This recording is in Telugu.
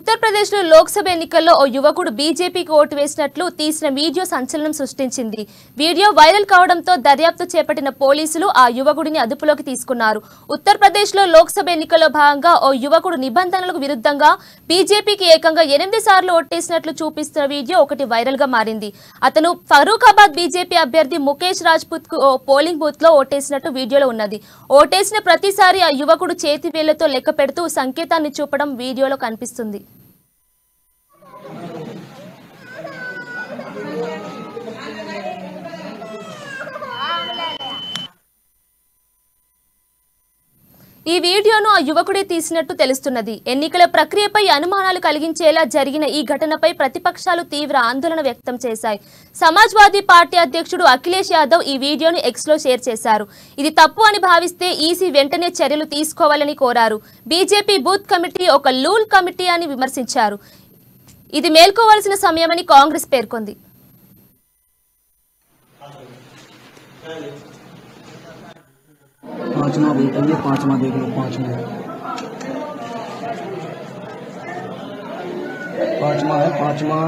ఉత్తరప్రదేశ్లో లోక్సభ ఎన్నికల్లో ఓ యువకుడు బీజేపీకి ఓటు వేసినట్లు తీసిన వీడియో సంచలనం సృష్టించింది. వీడియో వైరల్ కావడంతో దర్యాప్తు చేపట్టిన పోలీసులు ఆ యువకుడిని అదుపులోకి తీసుకున్నారు. ఉత్తరప్రదేశ్లో లోక్సభ ఎన్నికల్లో భాగంగా ఓ యువకుడు నిబంధనలకు విరుద్ధంగా బీజేపీకి ఏకంగా 8 సార్లు ఓటేసినట్లు చూపిస్తున్న వీడియో ఒకటి వైరల్ గా మారింది. అతను ఫరూఖాబాద్ బీజేపీ అభ్యర్థి ముఖేష్ రాజ్పుత్ కు ఓ పోలింగ్ బూత్ లో ఓటేసినట్టు వీడియోలో ఉన్నది. ఓటేసిన ప్రతిసారి ఆ యువకుడు చేతి వేళ్లతో లెక్క పెడుతూ సంకేతాన్ని చూపడం వీడియోలో కనిపిస్తుంది. ఈ వీడియోను ఆ యువకుడే తీసినట్టు తెలుస్తున్నది. ఎన్నికల ప్రక్రియపై అనుమానాలు కలిగించేలా జరిగిన ఈ ఘటనపై ప్రతిపక్షాలు తీవ్ర ఆందోళన వ్యక్తం చేశాయి. సమాజ్వాదీ పార్టీ అధ్యక్షుడు అఖిలేష్ యాదవ్ ఈ వీడియోను ఎక్స్ లో షేర్ చేశారు. ఇది తప్పు అని భావిస్తే ఈసీ వెంటనే చర్యలు తీసుకోవాలని కోరారు. బీజేపీ బూత్ కమిటీ ఒక లూల్ కమిటీ అని విమర్శించారు. ఇది మేల్కోవాల్సిన సమయమని కాంగ్రెస్ పేర్కొంది. पांचवा देख लीजिए, पांचवा देख लो, पांचवा है, पांचवा।